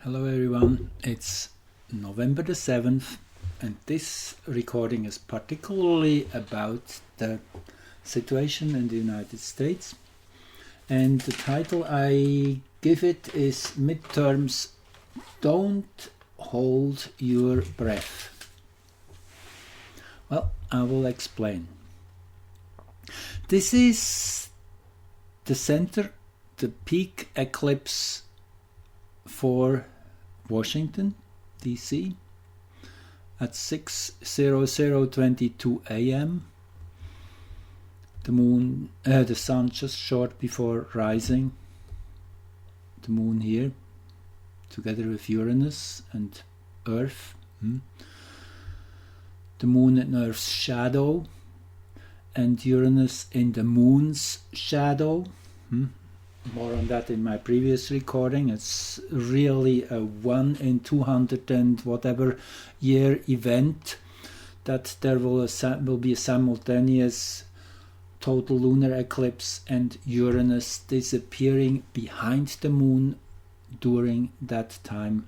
Hello everyone, it's November the 7th and this recording is particularly about the situation in the United States, and the title I give it is Midterms, Don't Hold Your Breath. Well, I will explain. This is the center, the peak eclipse for Washington, D.C. at 6:00:22 a.m. The sun just short before rising. The moon here, together with Uranus and Earth. The moon in Earth's shadow, and Uranus in the moon's shadow. More on that in my previous recording. It's really a 1 in 200 and whatever year event that there will be a simultaneous total lunar eclipse and Uranus disappearing behind the moon during that time.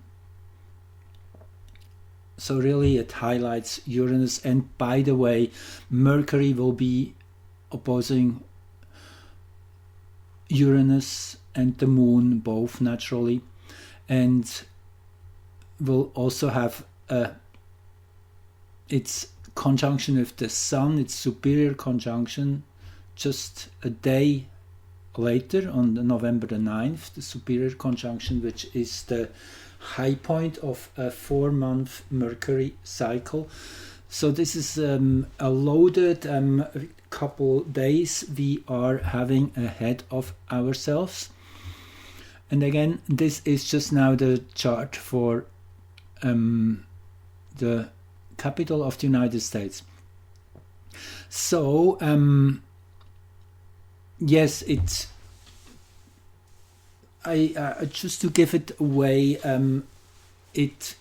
So really it highlights Uranus, and by the way, Mercury will be opposing Uranus and the moon both naturally, and will also have its conjunction with the sun, its superior conjunction, just a day later on November the 9th, the superior conjunction, which is the high point of a 4-month Mercury cycle. So this is a loaded couple days we are having ahead of ourselves. And again, this is just now the chart for the capital of the United States. So yes, it's just to give it away, it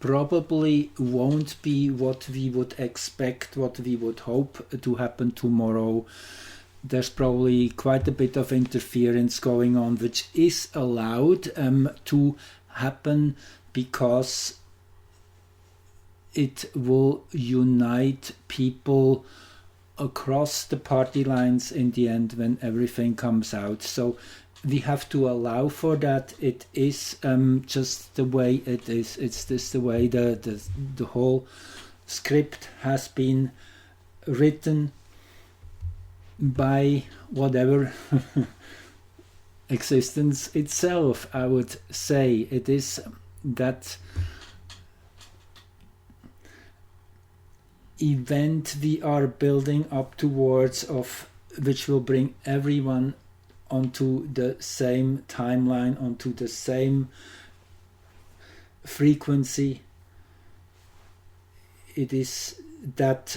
probably won't be what we would expect, what we would hope to happen tomorrow. There's probably quite a bit of interference going on, which is allowed to happen because it will unite people across the party lines in the end when everything comes out. So we have to allow for that. It is just the way it is. It's just the way the whole script has been written by whatever existence itself, I would say. It is that event we are building up towards, of which will bring everyone onto the same timeline, onto the same frequency. It is that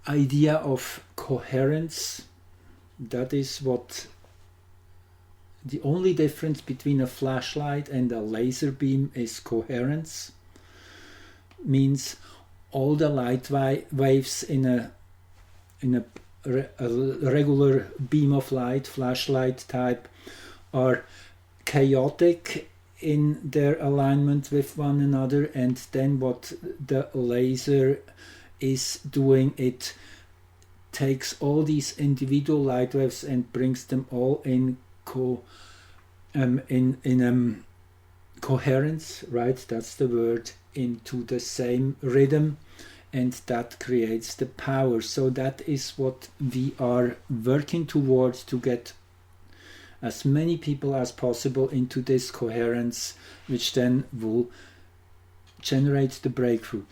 idea of coherence. That is what the only difference between a flashlight and a laser beam is. Coherence means all the light waves in a regular beam of light, flashlight type, are chaotic in their alignment with one another, and then what the laser is doing, it takes all these individual light waves and brings them all in coherence, right? That's the word, into the same rhythm. And that creates the power. So that is what we are working towards, to get as many people as possible into this coherence, which then will generate the breakthrough.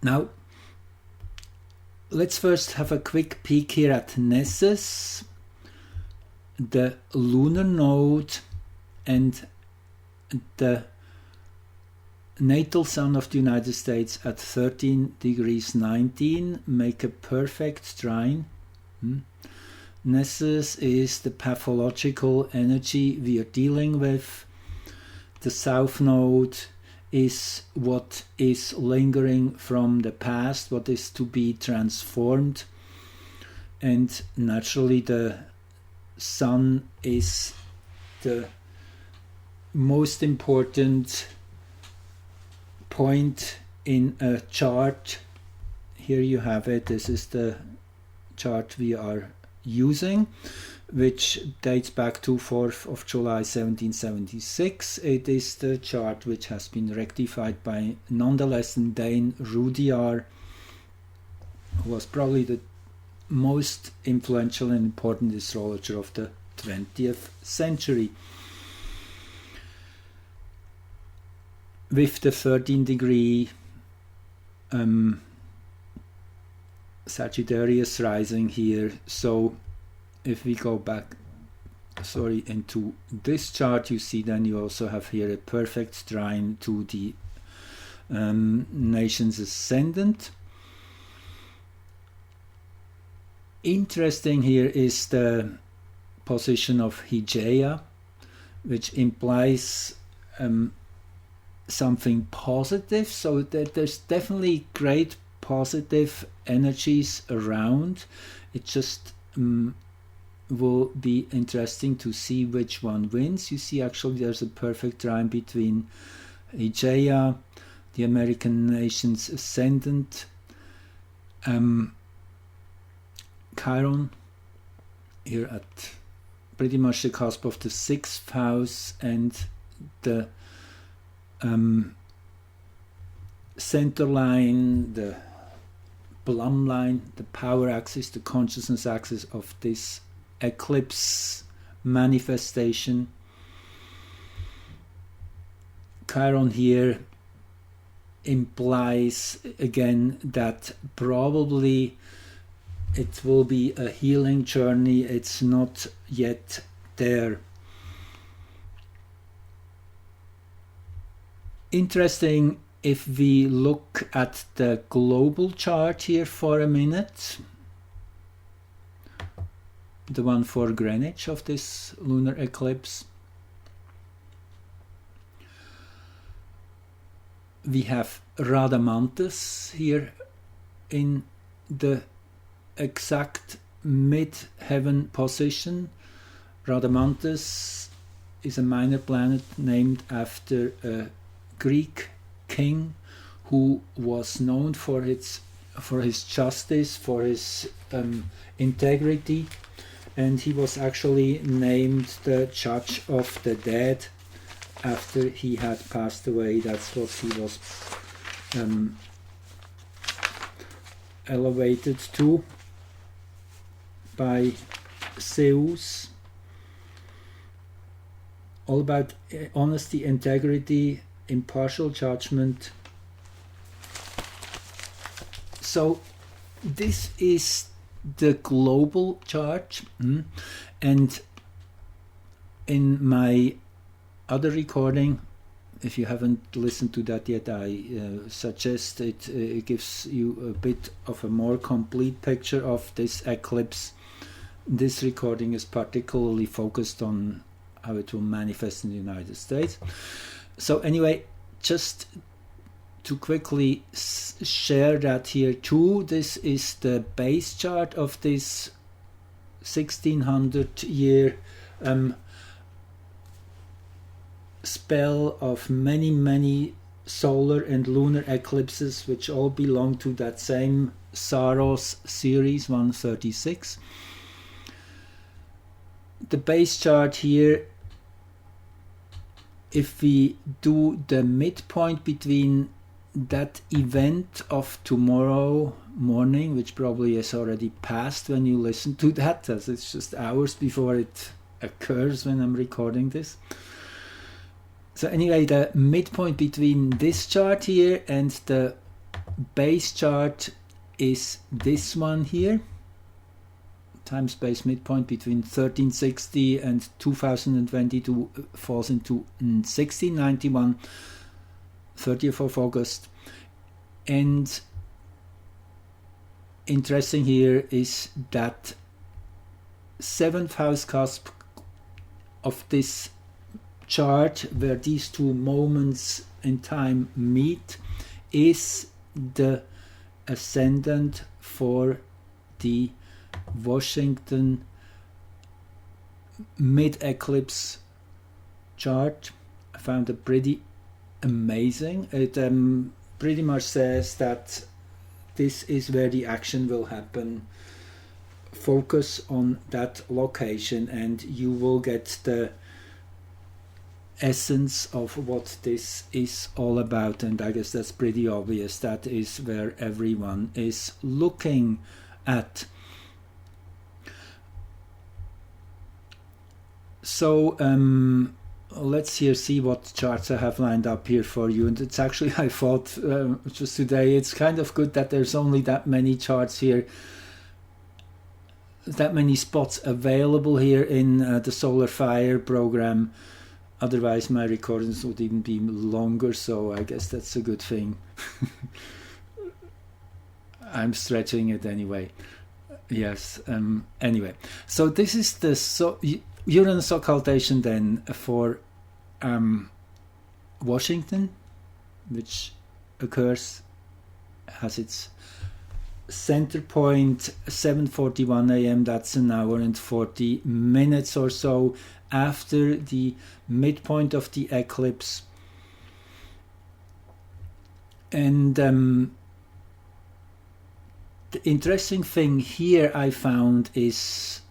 Now, let's first have a quick peek here at Nessus, the lunar node, and the natal sun of the United States at 13 degrees 19 make a perfect trine. Nessus is the pathological energy we are dealing with. The south node is what is lingering from the past, what is to be transformed. And naturally the sun is the most important point in a chart. Here you have it. This is the chart we are using, which dates back to 4th of July 1776. It is the chart which has been rectified by nonetheless Dane Rudyard, who was probably the most influential and important astrologer of the 20th century. With the 13 degree Sagittarius rising here. So if we go back into this chart, you see then you also have here a perfect trine to the nation's ascendant. Interesting here is the position of Hygeia, which implies something positive, so that there's definitely great positive energies around. It just will be interesting to see which one wins. You see actually there's a perfect trine between Hygeia, the American nation's ascendant, Chiron, here at pretty much the cusp of the 6th house, and the center line, the plumb line, the power axis, the consciousness axis of this eclipse manifestation. Chiron here implies again that probably it will be a healing journey. It's not yet there. Interesting if we look at the global chart here for a minute, the one for Greenwich of this lunar eclipse. We have Radamanthus here in the exact mid-heaven position. Radamanthus is a minor planet named after a Greek king who was known for his justice, for his integrity, and he was actually named the judge of the dead after he had passed away. That's what he was elevated to by Zeus. All about honesty, integrity, impartial judgment. So this is the global chart, and in my other recording, if you haven't listened to that yet, I suggest it. It gives you a bit of a more complete picture of this eclipse. This recording is particularly focused on how it will manifest in the United States. So anyway, just to quickly share that here too, this is the base chart of this 1600 year spell of many solar and lunar eclipses, which all belong to that same Saros series 136. The base chart here, if we do the midpoint between that event of tomorrow morning, which probably is already past when you listen to that, as it's just hours before it occurs when I'm recording this. So anyway, the midpoint between this chart here and the base chart is this one here. Time-space midpoint between 1360 and 2022 falls into 1691, 30th of August. And interesting here is that 7th house cusp of this chart, where these two moments in time meet, is the ascendant for the Washington mid-eclipse chart, found it pretty amazing. It pretty much says that this is where the action will happen. Focus on that location and you will get the essence of what this is all about. And I guess that's pretty obvious. That is where everyone is looking at. So let's here see what charts I have lined up here for you. And it's actually, I thought just today, it's kind of good that there's only that many charts here, that many spots available here in the Solar Fire program. Otherwise my recordings would even be longer, so I guess that's a good thing. I'm stretching it anyway. Yes, anyway. So this is the Uranus occultation then for Washington, which has its center point 7:41 a.m. That's an hour and 40 minutes or so after the midpoint of the eclipse. And the interesting thing here I found is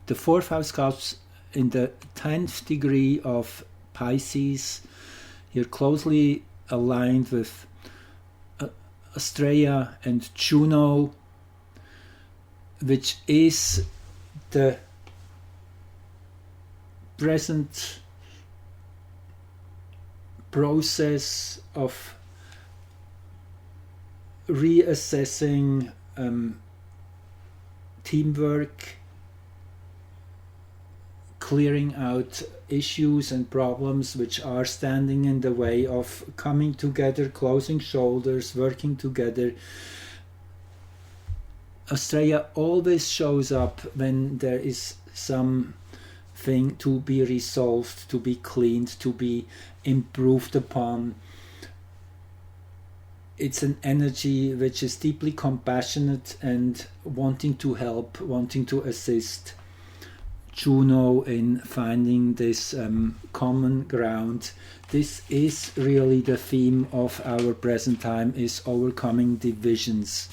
the fourth house cusps in the 10th degree of Pisces, here closely aligned with Astrea and Juno, which is the present process of reassessing teamwork, clearing out issues and problems which are standing in the way of coming together, closing shoulders, working together. Astrea always shows up when there is something to be resolved, to be cleaned, to be improved upon. It's an energy which is deeply compassionate and wanting to help, wanting to assist Juno in finding this common ground. This is really the theme of our present time, is overcoming divisions.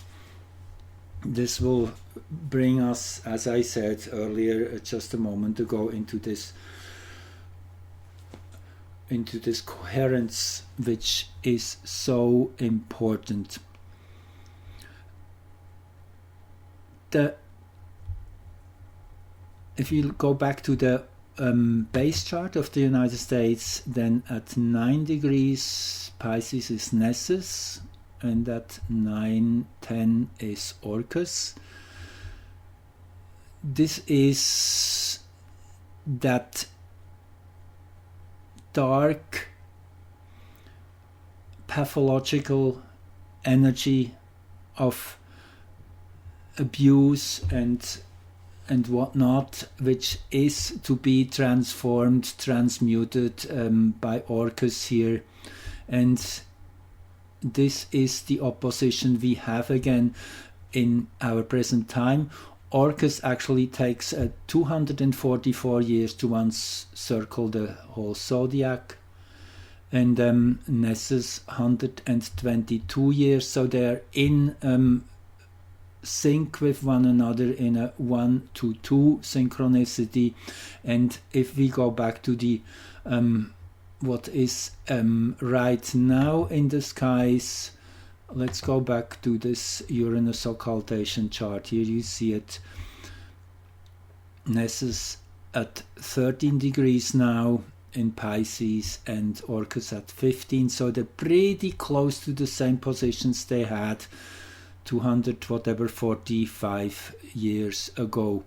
This will bring us, as I said earlier just a moment ago, into this coherence which is so important. If you go back to the base chart of the United States, then at 9 degrees Pisces is Nessus, and at 9:10 is Orcus. This is that dark pathological energy of abuse and whatnot, which is to be transformed, transmuted by Orcus here. And this is the opposition we have again in our present time. Orcus actually takes 244 years to once circle the whole zodiac, and Nessus 122 years, so they're in sync with one another in a 1-to-2 synchronicity. And if we go back to the what is right now in the skies, let's go back to this Uranus occultation chart. Here you see it, Nessus at 13 degrees now in Pisces and Orcus at 15, so they're pretty close to the same positions they had 245 years ago.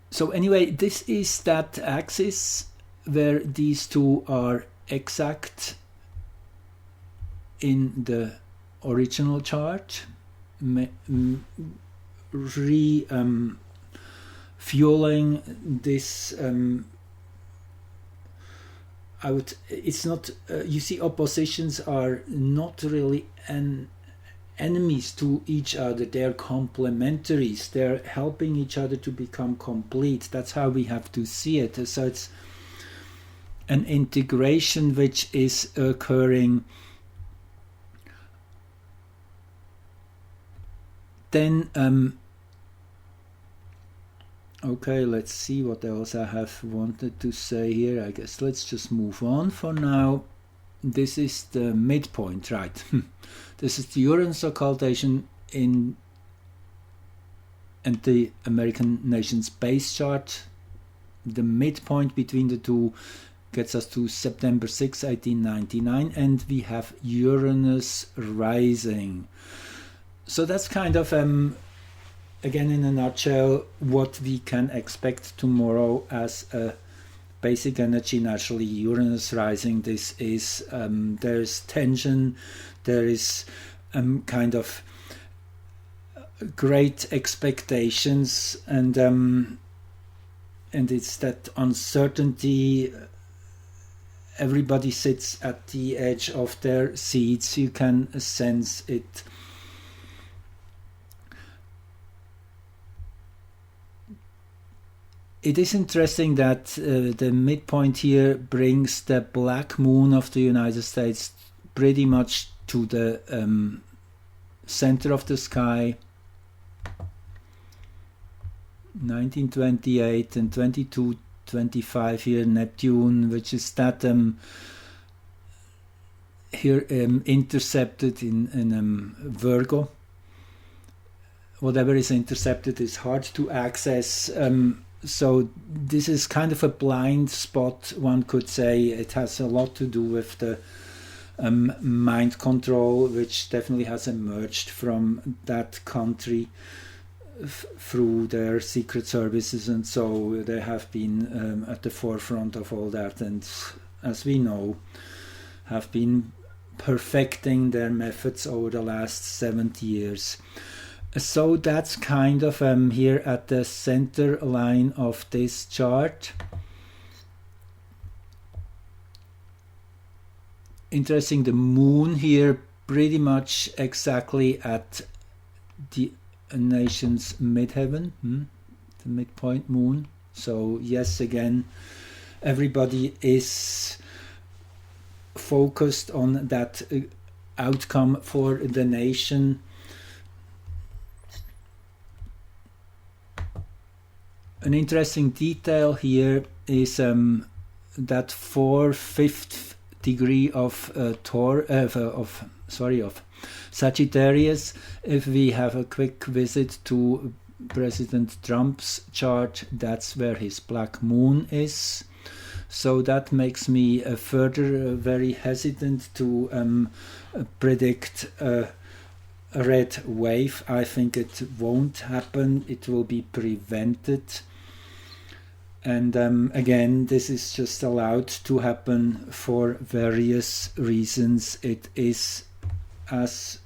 So anyway, this is that axis where these two are exact in the original chart, fueling this. It's not. You see, oppositions are not really an enemies to each other. They're complementaries. They're helping each other to become complete. That's how we have to see it. So it's an integration which is occurring. Then okay, let's see what else I have wanted to say here. I guess let's just move on for now. This is the midpoint, right? This is the Uranus occultation and the American nation space chart. The midpoint between the two gets us to September 6, 1899, and we have Uranus rising. So that's kind of, again in a nutshell, what we can expect tomorrow as a basic energy. Naturally, Uranus rising, this is, there's tension, there is kind of great expectations, and it's that uncertainty. Everybody sits at the edge of their seats. You can sense it. It is interesting that the midpoint here brings the black moon of the United States pretty much to the center of the sky. 1928 and 2225 here, Neptune, which is that here intercepted in Virgo. Whatever is intercepted is hard to access. So this is kind of a blind spot, one could say. It has a lot to do with the mind control, which definitely has emerged from that country through their secret services, and so they have been at the forefront of all that, and as we know, have been perfecting their methods over the last 70 years. So that's kind of here at the center line of this chart. Interesting, the moon here pretty much exactly at the nation's midheaven, the midpoint moon. So yes, again, everybody is focused on that outcome for the nation. An interesting detail here is that 4/5 degree of Sagittarius. If we have a quick visit to President Trump's chart, that's where his black moon is. So that makes me further very hesitant to predict a red wave. I think it won't happen. It will be prevented. And again, this is just allowed to happen for various reasons. It is, as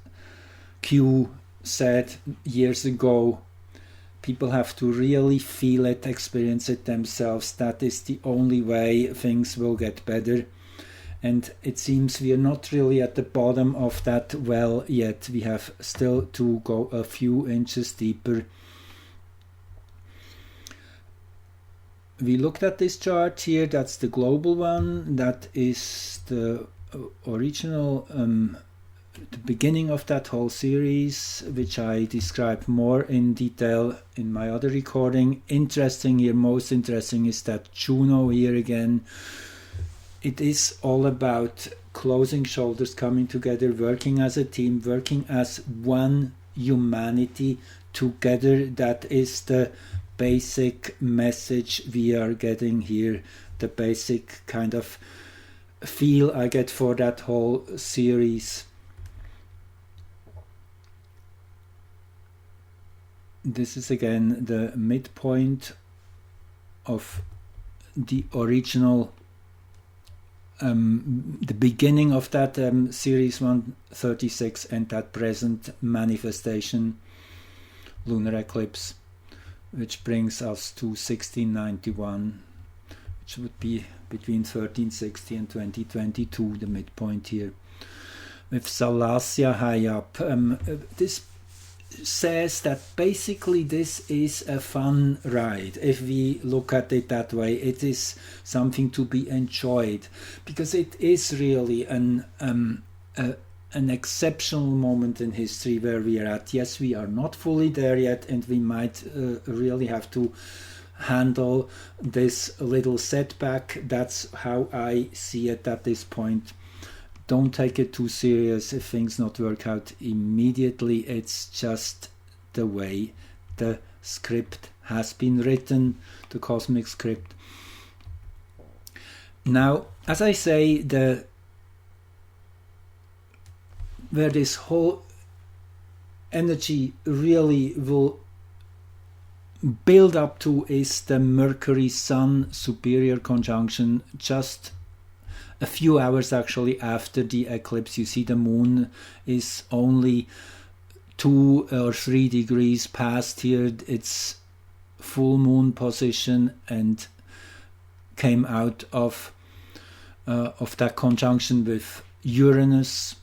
Q said years ago, people have to really feel it, experience it themselves. That is the only way things will get better. And it seems we are not really at the bottom of that well yet. We have still to go a few inches deeper. We looked at this chart here. That's the global one. That is the original, the beginning of that whole series, which I described more in detail in my other recording. Interesting here, most interesting is that Juno here again. It is all about closing shoulders, coming together, working as a team, working as one humanity together. That is the basic message we are getting here, the basic kind of feel I get for that whole series. This is again the midpoint of the original, the beginning of that series 136 and that present manifestation lunar eclipse, which brings us to 1691, which would be between 1360 and 2022, the midpoint here. with Salasya high up. This says that basically this is a fun ride. If we look at it that way, it is something to be enjoyed, because it is really an exceptional moment in history where we are at. Yes, we are not fully there yet, and we might really have to handle this little setback. That's how I see it at this point. Don't take it too serious if things not work out immediately. It's just the way the script has been written, the cosmic script. Now, as I say, where this whole energy really will build up to is the Mercury-Sun superior conjunction, just a few hours actually after the eclipse. You see the moon is only 2 or 3 degrees past here its full moon position, and came out of that conjunction with Uranus.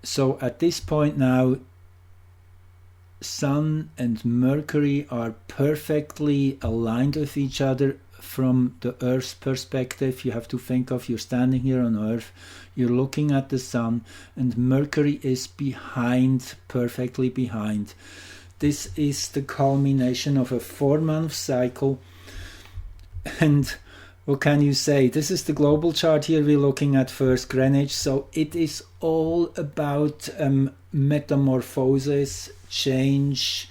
So at this point now, Sun and Mercury are perfectly aligned with each other. From the Earth's perspective, you have to think of, you're standing here on Earth, you're looking at the Sun, and Mercury is behind, perfectly behind. This is the culmination of a 4-month cycle. And what can you say? This is the global chart here we're looking at first, Greenwich. So it is all about metamorphosis, change,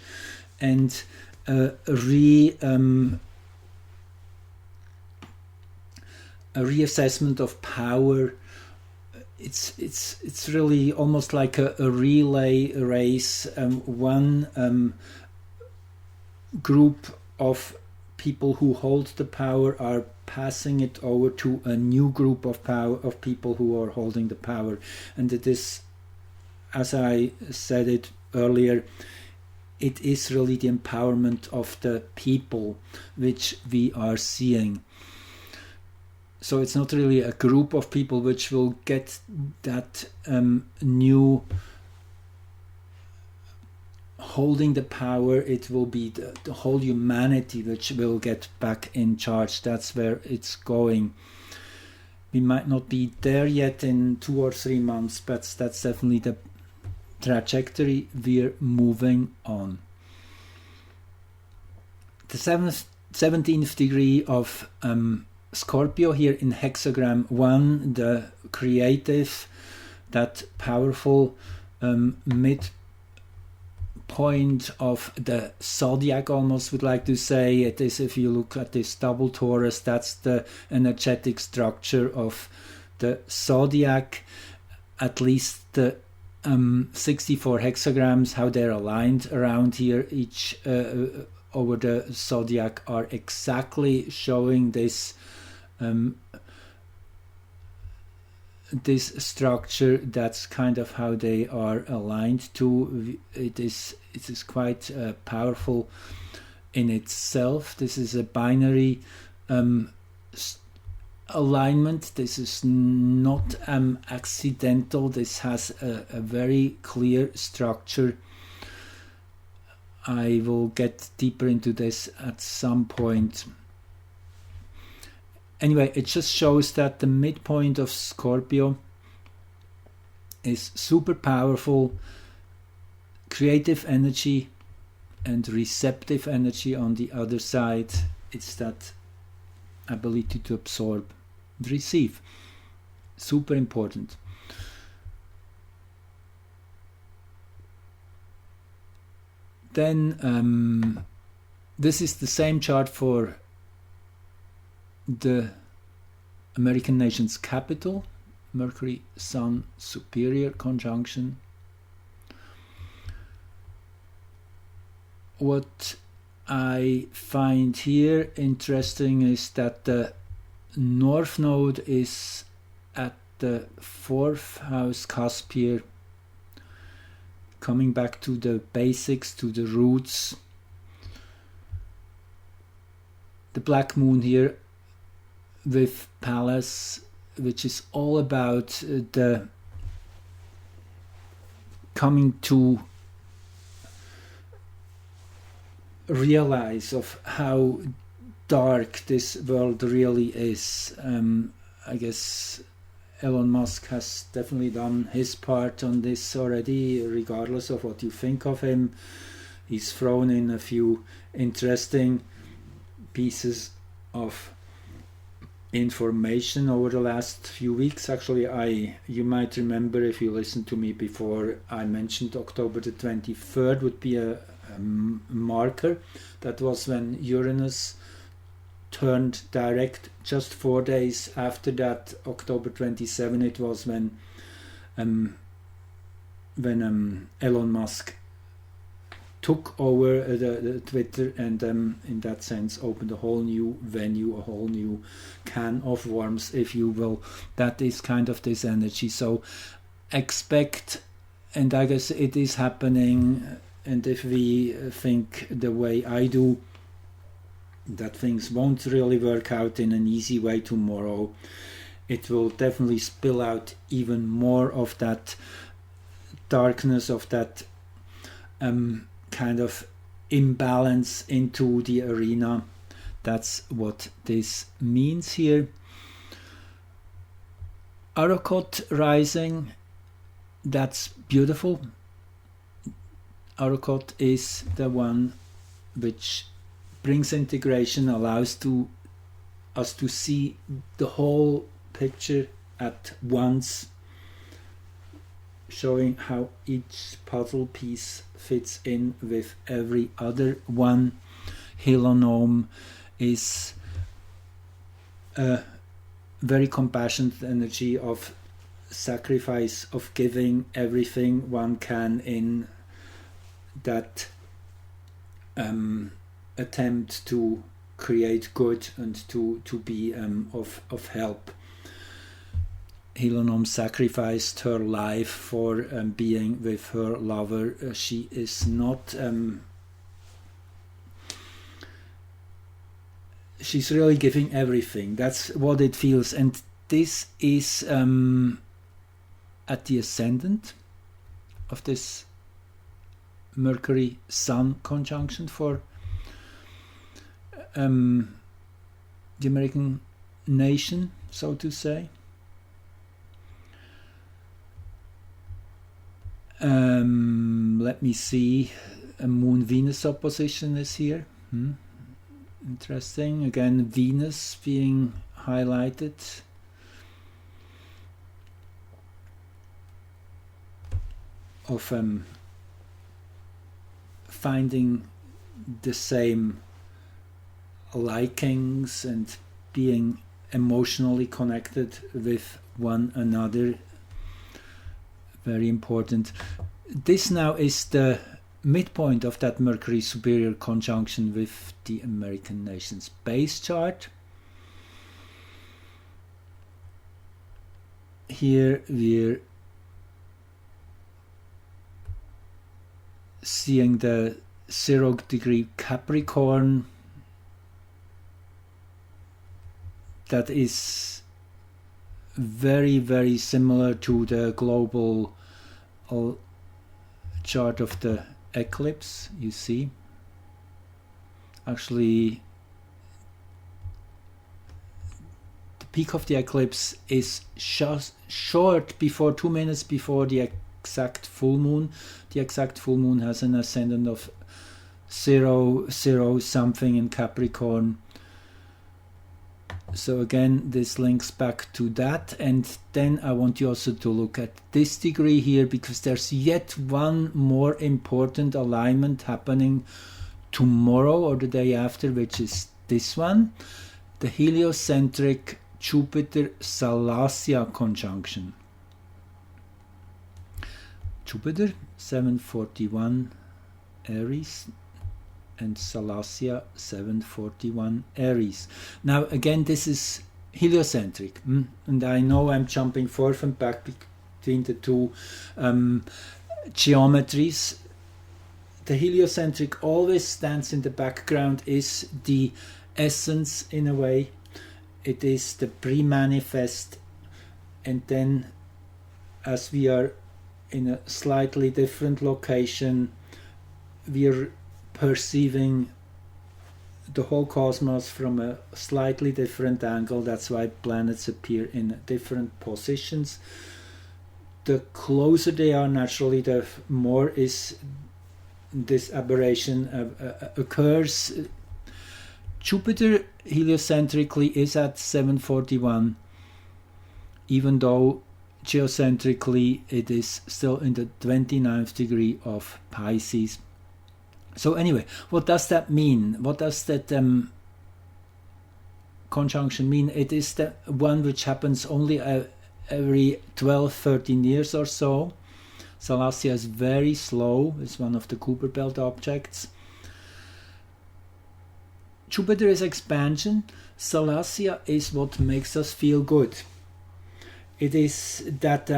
and a reassessment of power. It's really almost like a relay race. One group of people who hold the power are passing it over to a new group of people who are holding the power. And it is, as I said it earlier, it is really the empowerment of the people which we are seeing. So it's not really a group of people which will get that new holding the power. It will be the whole humanity which will get back in charge. That's where it's going. We might not be there yet in 2 or 3 months, but that's definitely the trajectory we're moving on. The 17th degree of Scorpio here in hexagram 1, the creative, that powerful midpoint of the zodiac, almost would like to say. It is, if you look at this double Taurus, that's the energetic structure of the zodiac. At least the 64 hexagrams, how they're aligned around here, each over the zodiac, are exactly showing this this structure. That's kind of how they are aligned to. It is quite powerful in itself. This is a binary alignment. This is not accidental. This has a very clear structure. I will get deeper into this at some point. Anyway, it just shows that the midpoint of Scorpio is super powerful, creative energy and receptive energy on the other side. It's that ability to absorb and receive. Super important. Then this is the same chart for the American nation's capital, Mercury-Sun superior conjunction. What I find here interesting is that the North Node is at the 4th house cusp here, coming back to the basics, to the roots. The black moon here with Pallas which is all about the coming to realize of how dark this world really is. I guess Elon Musk has definitely done his part on this already, regardless of what you think of him. He's thrown in a few interesting pieces of information over the last few weeks. Actually, you might remember, if you listened to me before, I mentioned October the 23rd would be a marker. That was when Uranus turned direct. Just 4 days after that, October 27, it was when Elon Musk took over the Twitter, and in that sense opened a whole new venue, a whole new can of worms, if you will. That is kind of this energy. So expect, and I guess it is happening, and if we think the way I do, that things won't really work out in an easy way tomorrow, it will definitely spill out even more of that darkness, of that kind of imbalance into the arena. That's what this means here. Arakot rising, that's beautiful. Arakot is the one which brings integration, allows us to see the whole picture at once, showing how each puzzle piece fits in with every other one. Hilonom is a very compassionate energy of sacrifice, of giving everything one can in that attempt to create good and to be of help. Hilonom sacrificed her life for being with her lover. She is not... she's really giving everything. That's what it feels. And this is at the ascendant of this Mercury-Sun conjunction for the American nation, so to say. Let me see, a Moon-Venus opposition is here. Interesting. Again, Venus being highlighted. Of finding the same likings and being emotionally connected with one another. Very important. This now is the midpoint of that Mercury superior conjunction with the American nation's base chart. Here we're seeing the 0 degree Capricorn. That is very, very similar to the global chart of the eclipse, you see. Actually, the peak of the eclipse is short before 2 minutes before the exact full moon. The exact full moon has an ascendant of 0 something in Capricorn. So again, this links back to that. And then I want you also to look at this degree here, because there's yet one more important alignment happening tomorrow or the day after, which is this one, the heliocentric Jupiter-Salacia conjunction. Jupiter 741 Aries and Salacia 741 Aries. Now again, this is heliocentric, and I know I'm jumping forth and back between the two geometries. The heliocentric always stands in the background, is the essence in a way. It is the pre-manifest and then as we are in a slightly different location, we are perceiving the whole cosmos from a slightly different angle. That's why planets appear in different positions. The closer they are, naturally, the more is this aberration occurs. Jupiter heliocentrically is at 741, even though geocentrically it is still in the 29th degree of Pisces. So anyway, what does that mean? What does that conjunction mean? It is the one which happens only every 12-13 years or so. Salacia is very slow. It's one of the Kuiper belt objects. Jupiter is expansion. Salacia is what makes us feel good. It is that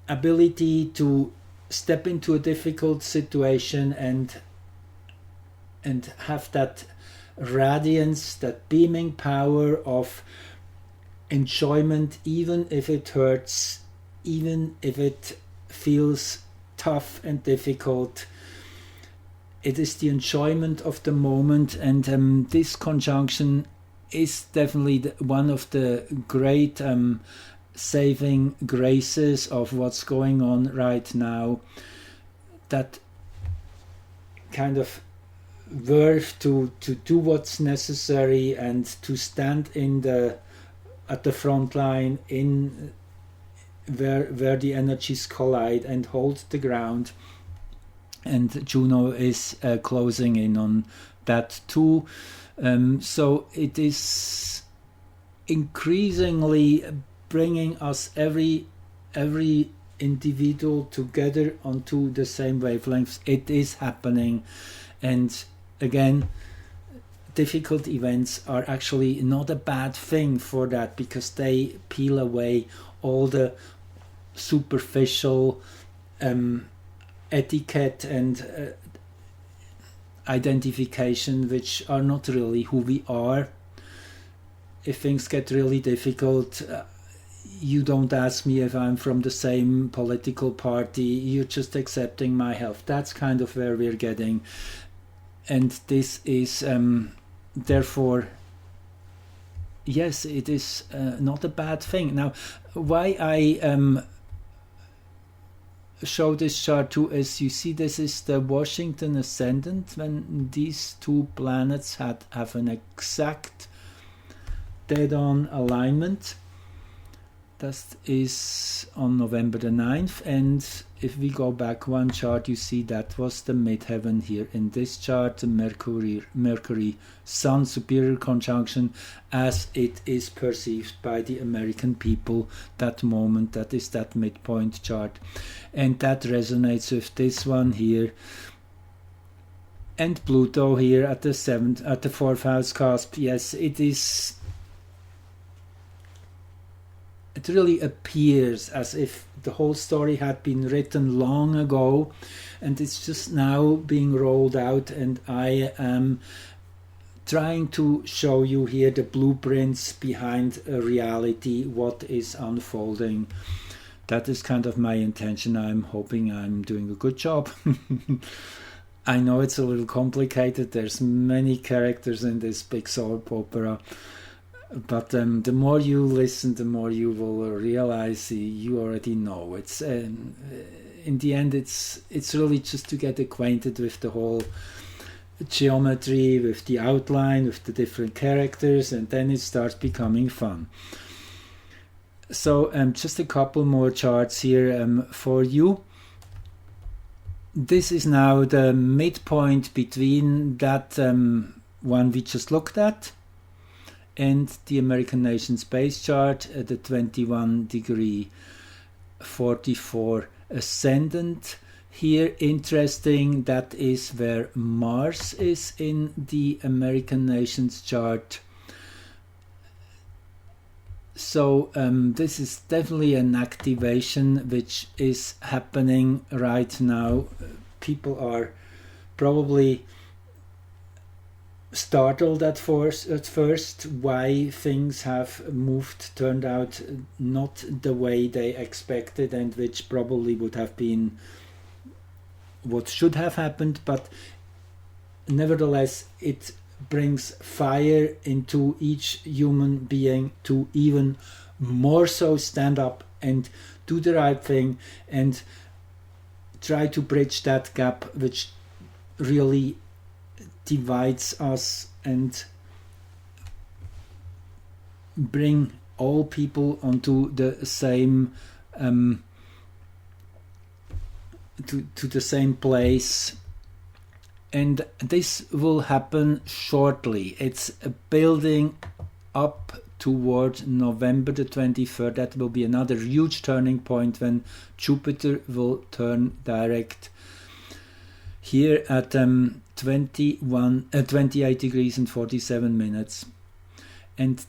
ability to step into a difficult situation and have that radiance, that beaming power of enjoyment, even if it hurts, even if it feels tough and difficult. It is the enjoyment of the moment, and this conjunction is definitely one of the great saving graces of what's going on right now. That kind of worth to do what's necessary and to stand at the front line in where the energies collide and hold the ground. And Juno is closing in on that too. So it is increasingly bringing us every individual together onto the same wavelengths. It is happening, and again, difficult events are actually not a bad thing for that, because they peel away all the superficial etiquette and identification, which are not really who we are. If things get really difficult, you don't ask me if I'm from the same political party, you're just accepting my health. That's kind of where we're getting. And this is therefore, yes, it is not a bad thing. Now, why I show this chart too is, you see, this is the Washington ascendant, when these two planets have an exact dead-on alignment. That is on November the 9th, and if we go back one chart, you see that was the midheaven here in this chart, the Mercury Sun superior conjunction as it is perceived by the American people that moment. That is that midpoint chart, and that resonates with this one here. And Pluto here at the fourth house cusp. Yes, it is. It really appears as if the whole story had been written long ago, and it's just now being rolled out, and I am trying to show you here the blueprints behind a reality, what is unfolding. That is kind of my intention. I'm hoping I'm doing a good job. I know it's a little complicated. There's many characters in this big soap opera. But the more you listen, the more you will realize you already know. It's in the end, it's really just to get acquainted with the whole geometry, with the outline, with the different characters, and then it starts becoming fun. So just a couple more charts here for you. This is now the midpoint between that one we just looked at and the American Nation Space chart at the 21 degree 44 ascendant. Here, interesting, that is where Mars is in the American Nations chart. So this is definitely an activation which is happening right now. People are probably startled at first why things have turned out not the way they expected, and which probably would have been what should have happened, but nevertheless it brings fire into each human being to even more so stand up and do the right thing and try to bridge that gap which really divides us, and bring all people onto the same to the same place. And this will happen shortly. It's building up toward November the 23rd. That will be another huge turning point when Jupiter will turn direct here at 28 degrees and 47 minutes. And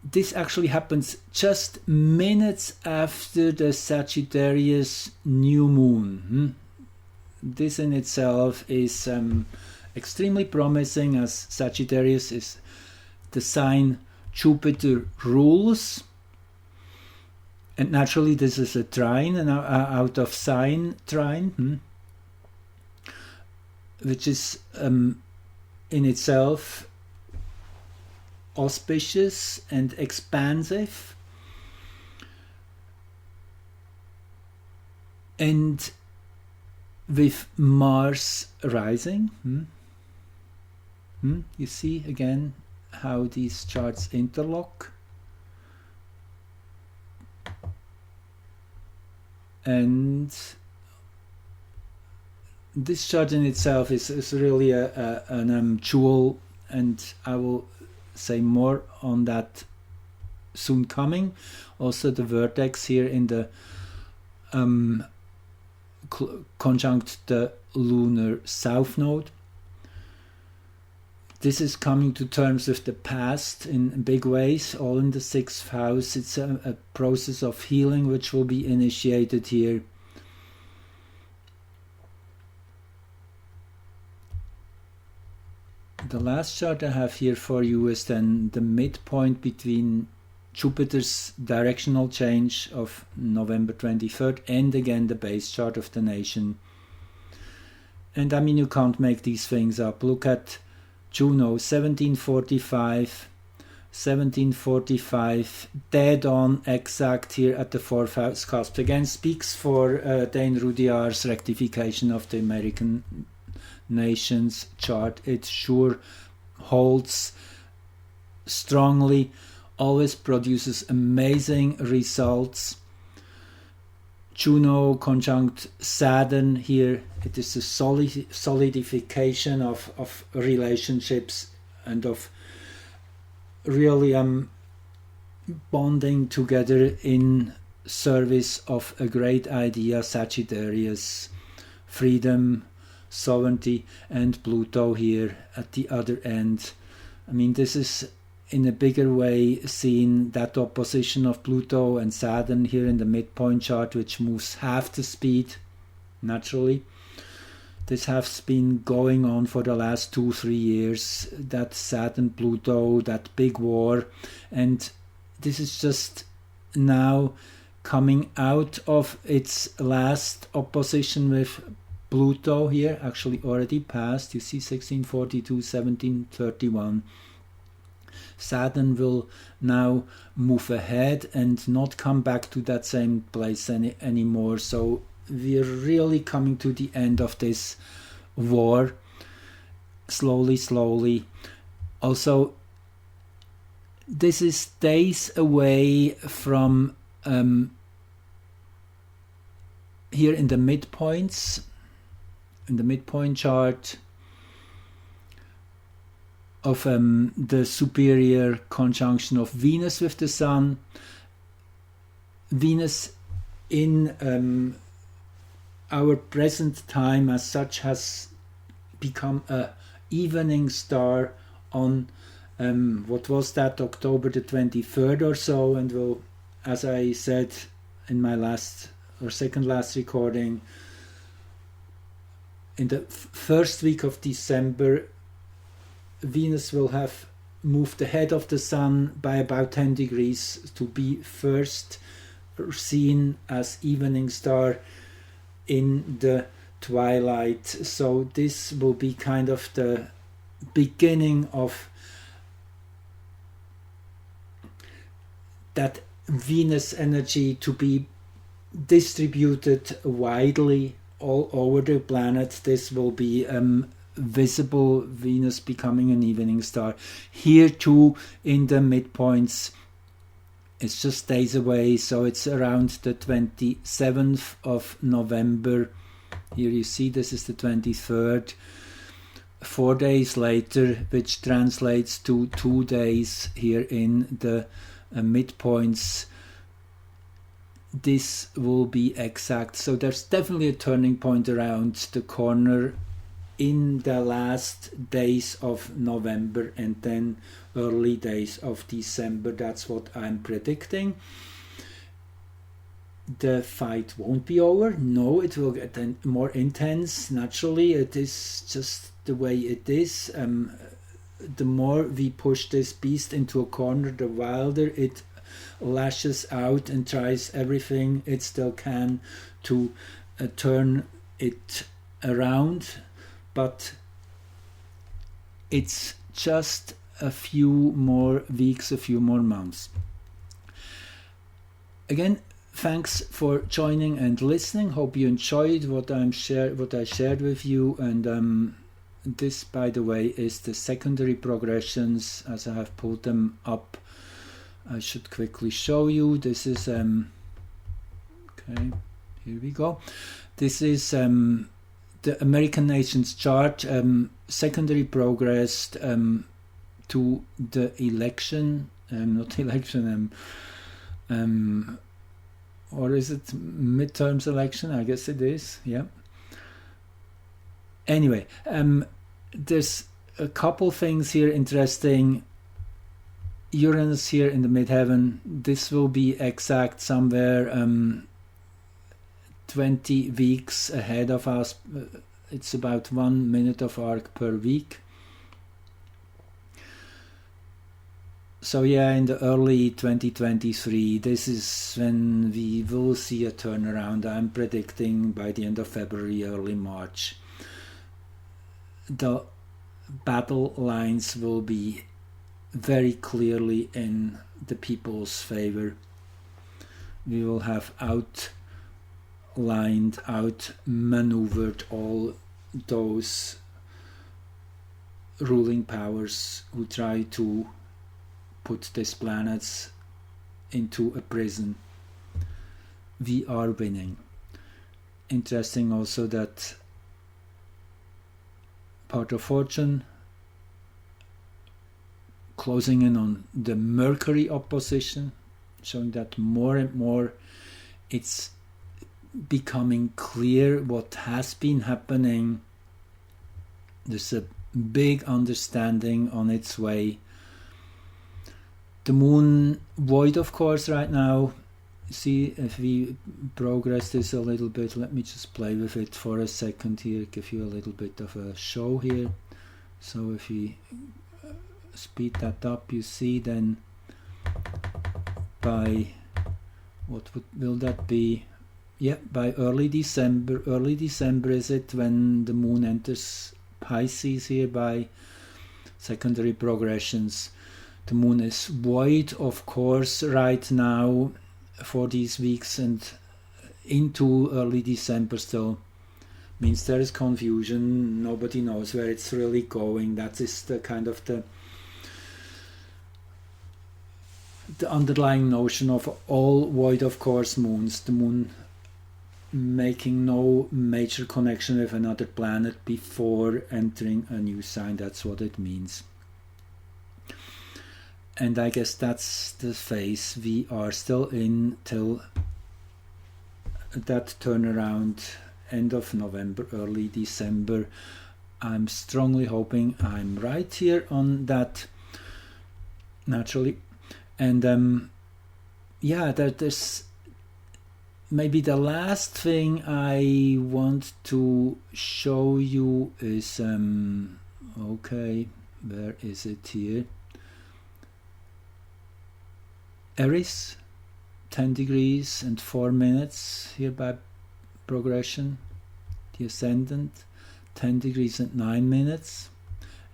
this actually happens just minutes after the Sagittarius new moon. This in itself is extremely promising, as Sagittarius is the sign Jupiter rules. And naturally this is a trine, an out of sign trine, which is in itself auspicious and expansive. And with Mars rising, you see again how these charts interlock. And this chart in itself is really an jewel, and I will say more on that soon coming. Also the vertex here in the conjunct the lunar south node. This is coming to terms with the past in big ways, all in the 6th house. It's a process of healing which will be initiated here. The last chart I have here for you is then the midpoint between Jupiter's directional change of November 23rd and again the base chart of the nation. And I mean, you can't make these things up. Look at Juno, 1745, dead on exact here at the 4th house cusp. Again, speaks for Dane Rudyard's rectification of the American nations chart. It sure holds strongly, always produces amazing results. Juno conjunct Saturn here, it is a solidification of relationships and of really bonding together in service of a great idea, Sagittarius, freedom, sovereignty, and Pluto here at the other end. I mean, this is in a bigger way seen, that opposition of Pluto and Saturn here in the midpoint chart, which moves half the speed naturally. This has been going on for the last 2-3 years, that Saturn Pluto, that big war, and this is just now coming out of its last opposition with Pluto here, actually already passed. You see 1642, 1731. Saturn will now move ahead and not come back to that same place anymore. So we're really coming to the end of this war, slowly. Also, this is days away from here in the midpoints, in the midpoint chart of the superior conjunction of Venus with the Sun. Venus in our present time as such has become a evening star on what was that, October the 23rd or so, and will, as I said in my last or second last recording, in the first week of December Venus will have moved ahead of the Sun by about 10 degrees to be first seen as evening star in the twilight. So this will be kind of the beginning of that Venus energy to be distributed widely all over the planet. This will be visible, Venus becoming an evening star. Here too, in the midpoints, it's just days away, so it's around the 27th of November. Here you see this is the 23rd. 4 days later, which translates to 2 days here in the midpoints. This will be exact. So there's definitely a turning point around the corner in the last days of November and then early days of December. That's what I'm predicting. The fight won't be over. No, it will get more intense. Naturally, it is just the way it is. The more we push this beast into a corner, the wilder it lashes out and tries everything it still can to turn it around. But it's just a few more weeks, a few more months. Again, thanks for joining and listening. Hope you enjoyed what I shared with you. And this, by the way, is the secondary progressions as I have pulled them up. I should quickly show you. This is okay. Here we go. This is the American Nations chart, secondary progressed to the election, not election, or is it midterms election? I guess it is, yeah. Anyway, there's a couple things here interesting. Uranus here in the midheaven. This will be exact somewhere 20 weeks ahead of us. It's about 1 minute of arc per week. So yeah, in the early 2023, this is when we will see a turnaround. I'm predicting by the end of February, early March. The battle lines will be very clearly in the people's favor. We will have outmaneuvered all those ruling powers who try to put these planets into a prison. We are winning. Interesting also that part of fortune closing in on the Mercury opposition, showing that more and more it's becoming clear what has been happening. There's a big understanding on its way. The moon void, of course, right now. See, if we progress this a little bit, let me just play with it for a second here, give you a little bit of a show here. So if we speed that up, you see then by will that be? Yeah, by early December. Early December is it when the moon enters Pisces here by secondary progressions. The moon is void, of course, right now for these weeks and into early December still. Means there is confusion. Nobody knows where it's really going. That is the kind of the underlying notion of all void, of course, moons. The moon making no major connection with another planet before entering a new sign. That's what it means. And I guess that's the phase we are still in till that turnaround, end of November, early December. I'm strongly hoping I'm right here on that, naturally. And yeah, there's maybe the last thing I want to show you is okay, where is it here? Aries, 10 degrees and 4 minutes here by progression. The ascendant, 10 degrees and 9 minutes.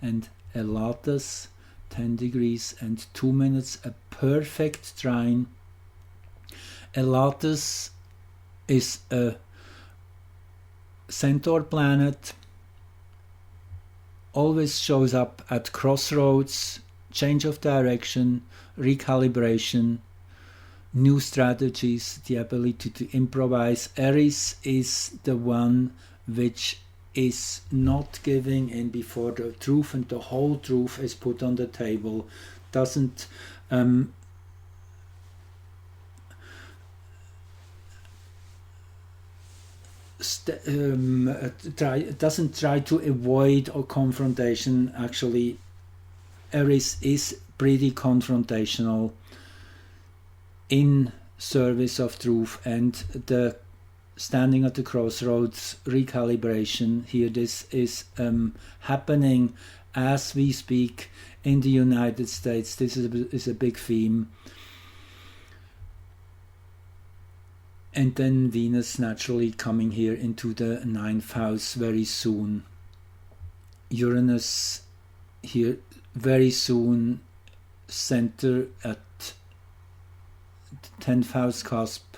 And Elatus, 10 degrees and 2 minutes, a perfect trine. Elatus is a Centaur planet, always shows up at crossroads, change of direction, recalibration, new strategies, the ability to improvise. Aries is the one which is not giving in before the truth, and the whole truth is put on the table. Doesn't doesn't try to avoid or confrontation. Actually, Aries is pretty confrontational in service of truth, and the standing at the crossroads, recalibration here. This is happening as we speak in the United States. This is a big theme. And then Venus naturally coming here into the 9th house very soon. Uranus here very soon, center at the 10th house cusp.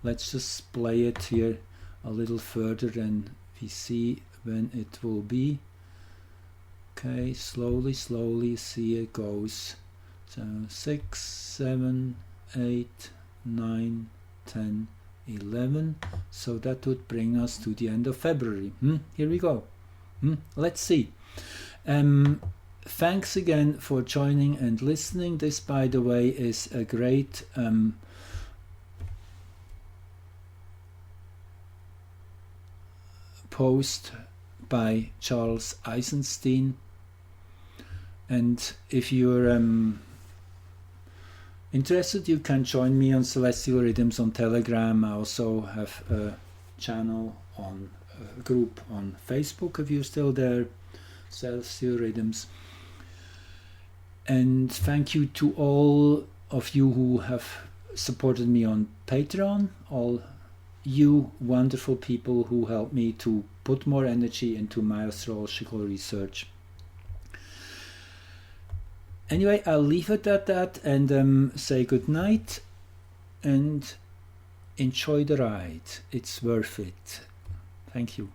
Let's just play it here a little further and we see when it will be. Okay, slowly see it goes. So 6, 7, 8, 9, 10, 11. So that would bring us to the end of February. Here we go. Let's see. Thanks again for joining and listening. This, by the way, is a great post by Charles Eisenstein. And if you're interested, you can join me on Celestial Rhythms on Telegram. I also have a channel on a group on Facebook if you're still there, Celestial Rhythms. And thank you to all of you who have supported me on Patreon, all you wonderful people who help me to put more energy into my astrological research. Anyway, I'll leave it at that and say good night and enjoy the ride. It's worth it. Thank you.